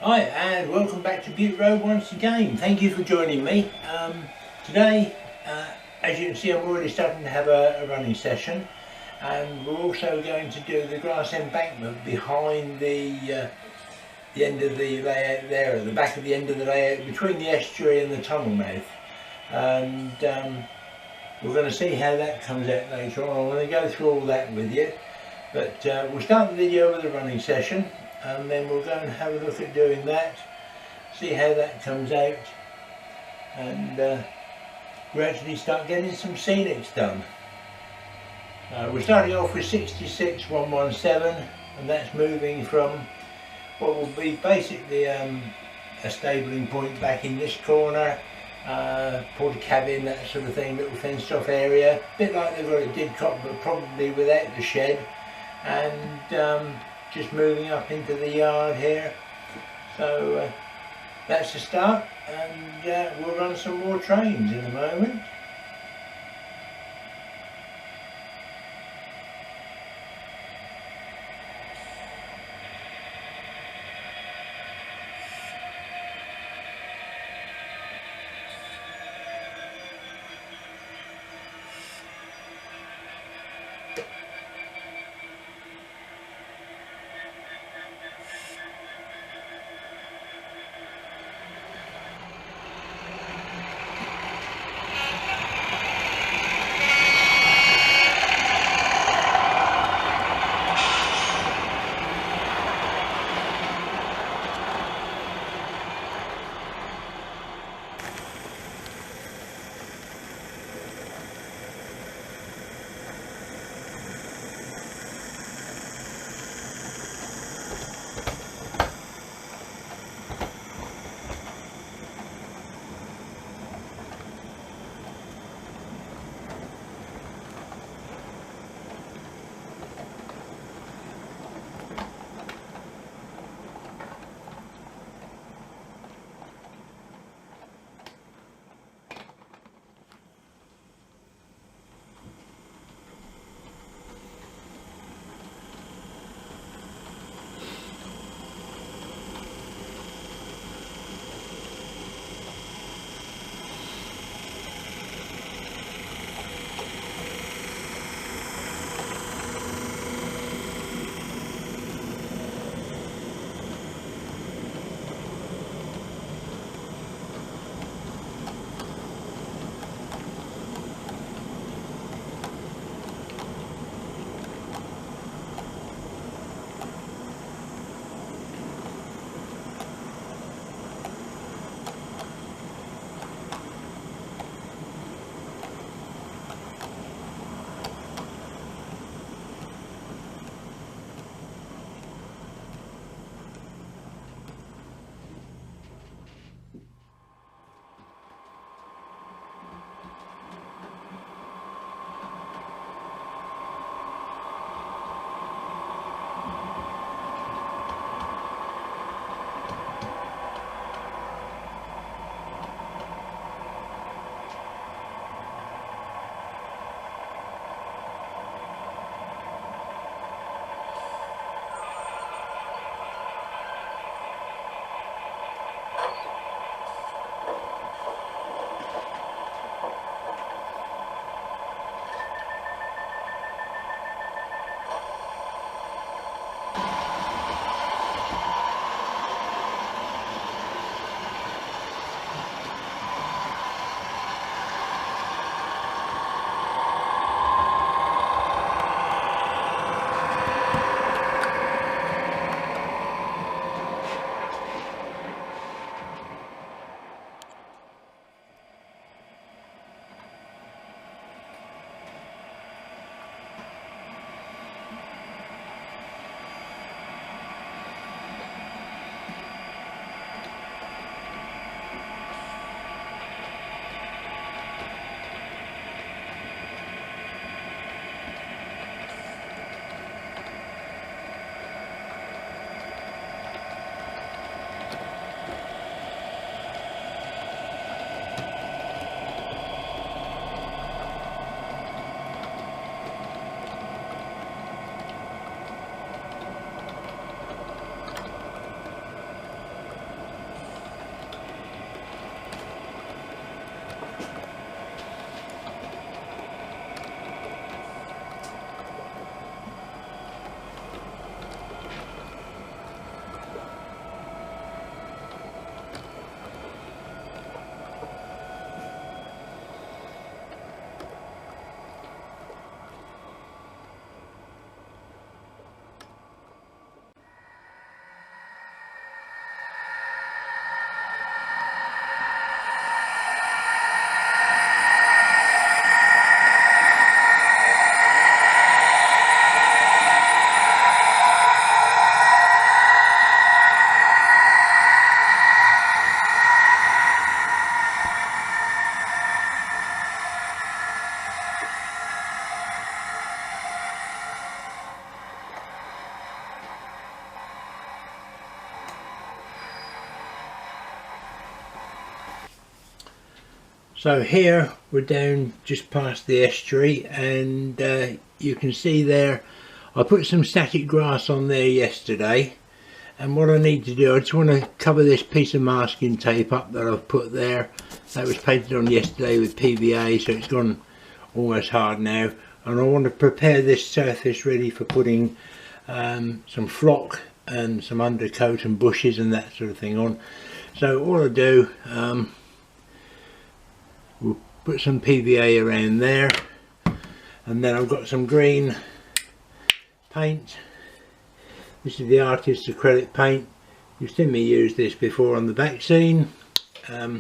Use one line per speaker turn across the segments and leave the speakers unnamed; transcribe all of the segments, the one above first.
Hi and welcome back to Bute Road once again. Thank you for joining me. Today, as you can see, I'm already starting to have a running session, and we're also going to do the grass embankment behind the end of the layout there, at the back of the end of the layout, between the estuary and the tunnel mouth. And we're going to see how that comes out later on. I'm going to go through all that with you, but we'll start the video with a running session, and then we'll go and have a look at doing that, see how that comes out, and gradually start getting some scenics done. We're starting off with 66117, and that's moving from what will be basically a stabling point back in this corner, porta cabin, that sort of thing, little fenced off area, a bit like they've got at Didcot, but probably without the shed, and just moving up into the yard here. So that's the start, and we'll run some more trains in a moment. So here we're down just past the estuary, and you can see there I put some static grass on there yesterday, and what I need to do, I just want to cover this piece of masking tape up that I've put there. That was painted on yesterday with PVA, so it's gone almost hard now, and I want to prepare this surface ready for putting some flock and some undercoat and bushes and that sort of thing on. So all I do, we'll put some PVA around there, and then I've got some green paint. This is the artist's acrylic paint. You've seen me use this before on the back scene. I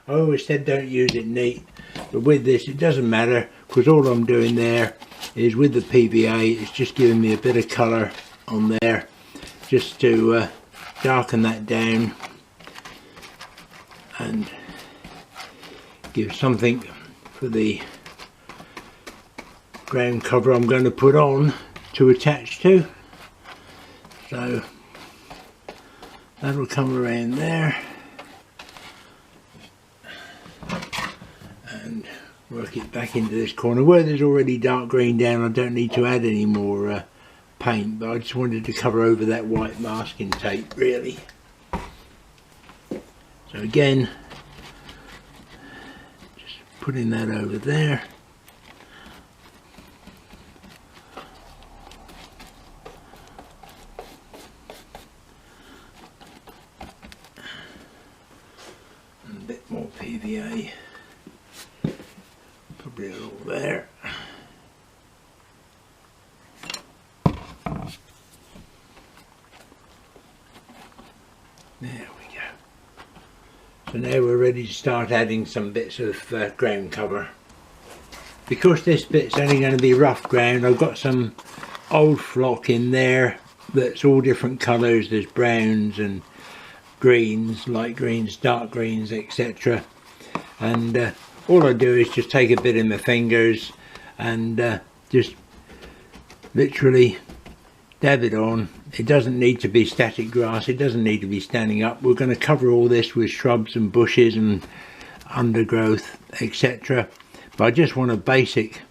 always said don't use it neat, but with this it doesn't matter, because all I'm doing there is with the PVA, it's just giving me a bit of colour on there, just to darken that down and give something for the ground cover I'm going to put on to attach to. So that'll come around there and work it back into this corner. Where there's already dark green down, I don't need to add any more paint, but I just wanted to cover over that white masking tape really. So again, just putting that over there. And a bit more PVA, probably a little there. There we go. So now we're ready to start adding some bits of ground cover. Because this bit's only going to be rough ground, I've got some old flock in there that's all different colours. There's browns and greens, light greens, dark greens, etc. And all I do is just take a bit in my fingers and just literally dab it on. It doesn't need to be static grass, it doesn't need to be standing up. We're going to cover all this with shrubs and bushes and undergrowth, etc. But I just want a basic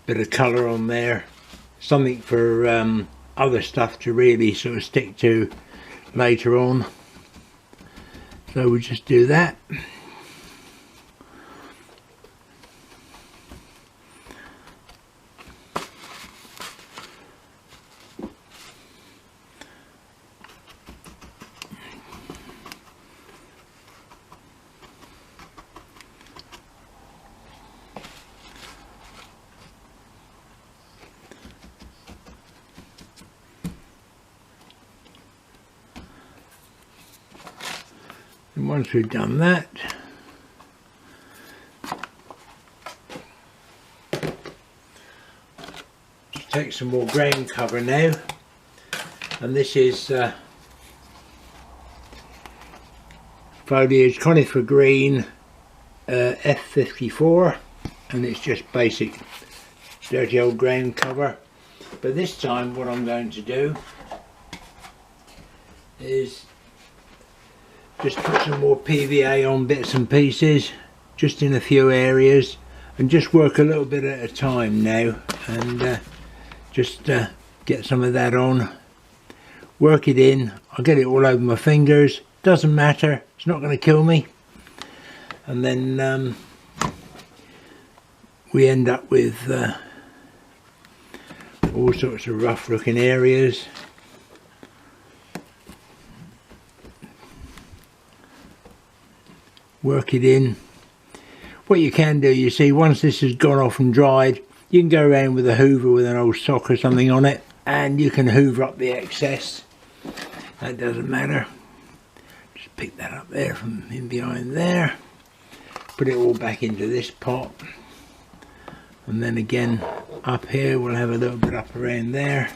bit of colour on there, something for other stuff to really sort of stick to later on. So we'll just do that. And once we've done that, just take some more ground cover now, and this is foliage conifer green F54, and it's just basic dirty old ground cover. But this time what I'm going to do is just put some more PVA on bits and pieces, just in a few areas, and just work a little bit at a time now, and just get some of that on, work it in. I'll get it all over my fingers, doesn't matter, it's not going to kill me. And then we end up with all sorts of rough looking areas. Work it in. What you can do, you see, once this has gone off and dried, you can go around with a hoover with an old sock or something on it, and you can hoover up the excess. That doesn't matter. Just pick that up there from in behind there, put it all back into this pot, and then again up here we'll have a little bit up around there.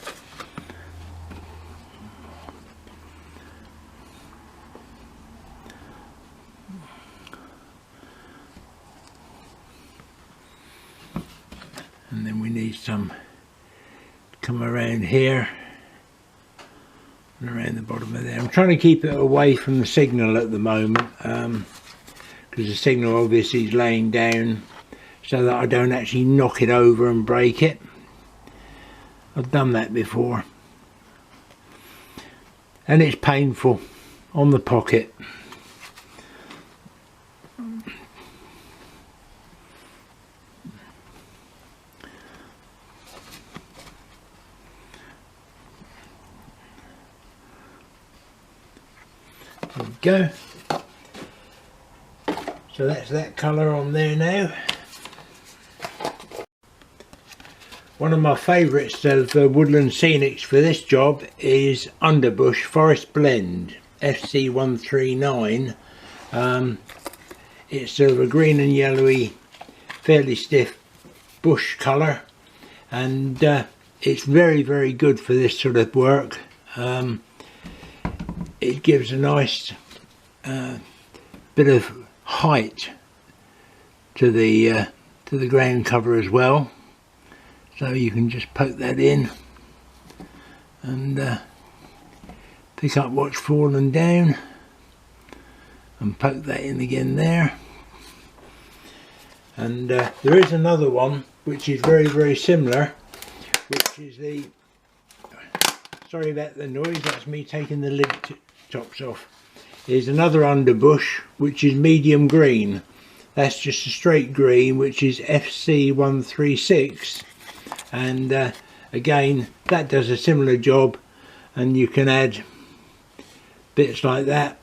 And then we need some come around here and around the bottom of there. I'm trying to keep it away from the signal at the moment, because because the signal obviously is laying down so that I don't actually knock it over and break it. I've done that before, and it's painful on the pocket. There we go. So that's that colour on there now. One of my favourites of Woodland Scenics for this job is Underbush Forest Blend FC139. It's sort of a green and yellowy, fairly stiff bush colour, and it's very good for this sort of work. It gives a nice bit of height to the ground cover as well. So you can just poke that in and pick up what's fallen down and poke that in again there. And there is another one which is very similar, which is the, sorry about the noise, that's me taking the lid tops off, is another underbush which is medium green. That's just a straight green, which is FC136. And again, that does a similar job, and you can add bits like that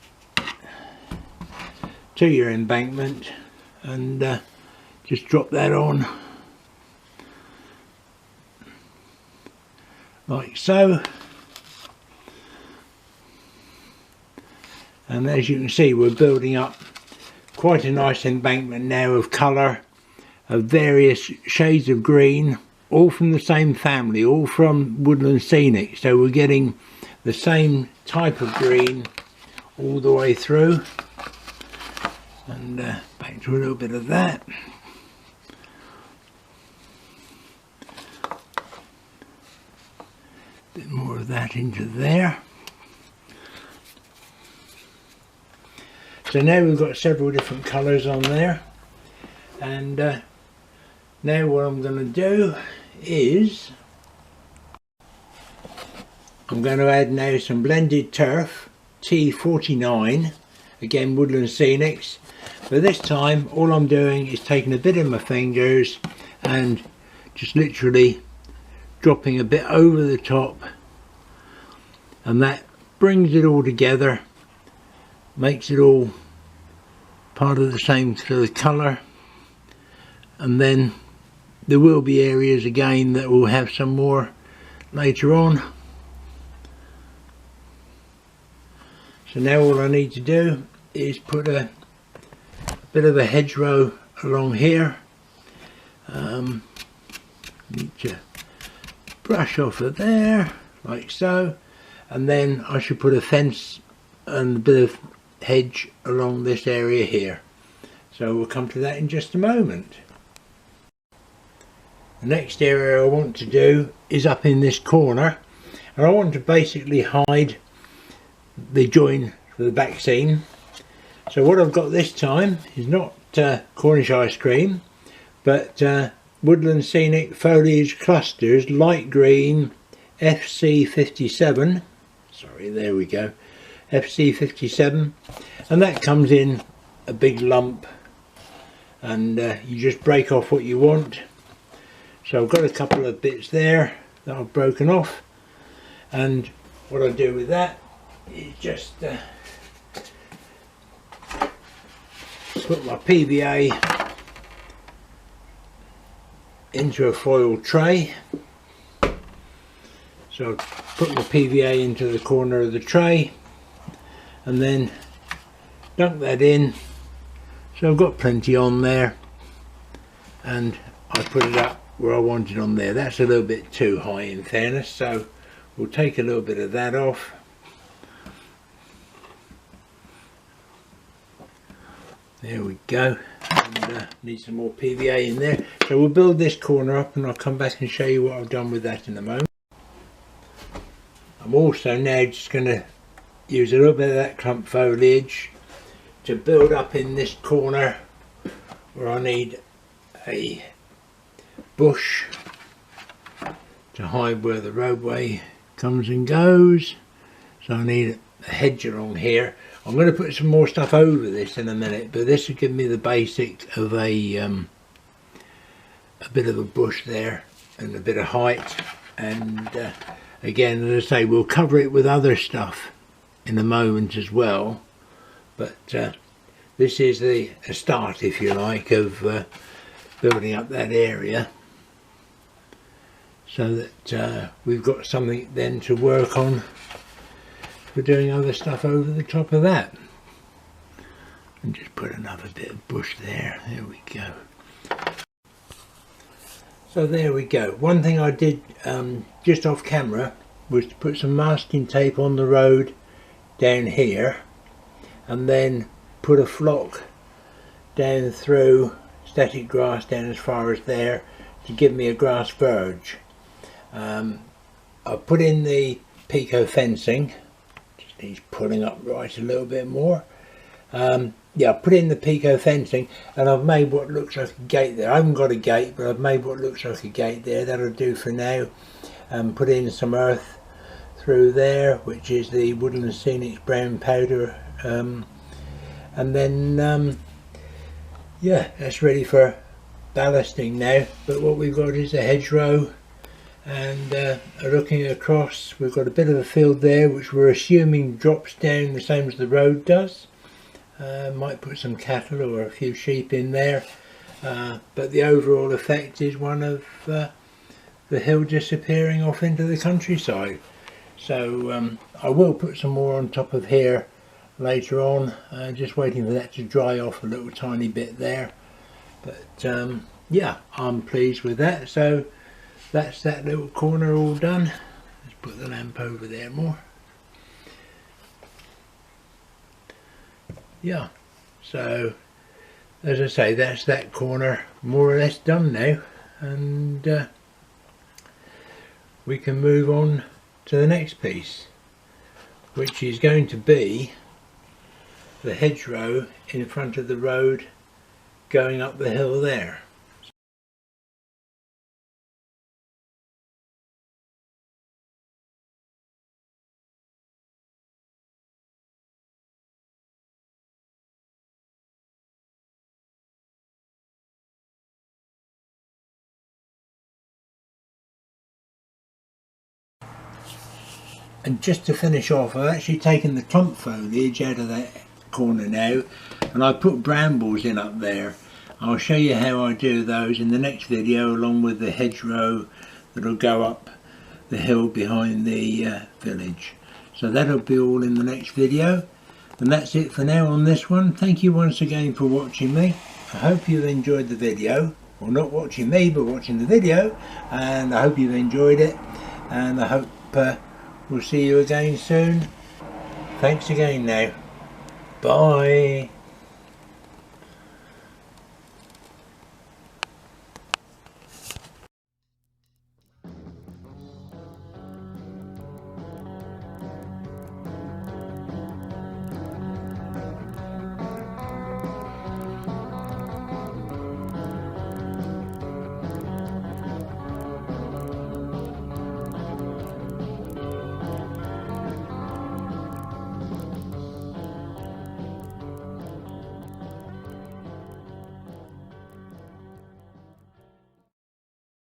to your embankment and just drop that on like so. And as you can see, we're building up quite a nice embankment now of colour, of various shades of green, all from the same family, all from Woodland Scenic. So we're getting the same type of green all the way through. And back to a little bit of that. Bit more of that into there. So now we've got several different colours on there, and now what I'm going to do is I'm going to add now some blended turf T49, again Woodland Scenics, but this time all I'm doing is taking a bit of my fingers and just literally dropping a bit over the top, and that brings it all together, makes it all part of the same sort of colour. And then there will be areas again that will have some more later on. So now all I need to do is put a bit of a hedgerow along here. Need to brush off of there like so, and then I should put a fence and a bit of hedge along this area here. So we'll come to that in just a moment. The next area I want to do is up in this corner, and I want to basically hide the join for the back seam. So what I've got this time is not Cornish ice cream, but Woodland Scenic Foliage Clusters Light Green FC57. Sorry, there we go, FC57, and that comes in a big lump, and you just break off what you want. So I've got a couple of bits there that I've broken off, and what I do with that is just put my PVA into a foil tray. So put my PVA into the corner of the tray and then dunk that in. So I've got plenty on there, and I put it up where I want it on there. That's a little bit too high in fairness, so we'll take a little bit of that off. There we go. And need some more PVA in there. So we'll build this corner up, and I'll come back and show you what I've done with that in a moment. I'm also now just going to use a little bit of that clump foliage to build up in this corner where I need a bush to hide where the roadway comes and goes. So I need a hedge along here. I'm going to put some more stuff over this in a minute, but this will give me the basic of a bit of a bush there and a bit of height. And again, as I say, we'll cover it with other stuff in a moment as well. But this is a start, if you like, of building up that area, so that we've got something then to work on for doing other stuff over the top of that. And just put another bit of bush there. There we go. So there we go. One thing I did just off camera was to put some masking tape on the road down here, and then put a flock down through static grass down as far as there to give me a grass verge. I put in the pico fencing, just needs pulling up right a little bit more. Yeah, I put in the pico fencing, and I've made what looks like a gate there. I haven't got a gate, but I've made what looks like a gate there. That'll do for now. Put in some earth through there, which is the Woodlands SCENICS brown powder, and then yeah, that's ready for ballasting now. But what we've got is a hedgerow, and looking across, we've got a bit of a field there which we're assuming drops down the same as the road does. Might put some cattle or a few sheep in there, but the overall effect is one of the hill disappearing off into the countryside. So I will put some more on top of here later on, just waiting for that to dry off a little tiny bit there. But yeah, I'm pleased with that. So that's that little corner all done. Let's put the lamp over there more. Yeah, so as I say, that's that corner more or less done now, and we can move on to the next piece, which is going to be the hedgerow in front of the road going up the hill there. And just to finish off, I've actually taken the clump foliage out of that corner now, and I put brambles in up there. I'll show you how I do those in the next video, along with the hedgerow that'll go up the hill behind the village. So that'll be all in the next video, and that's it for now on this one. Thank you once again for watching me. I hope you've enjoyed the video, or not watching me but watching the video, and I hope you've enjoyed it, and I hope we'll see you again soon. Thanks again now. Bye.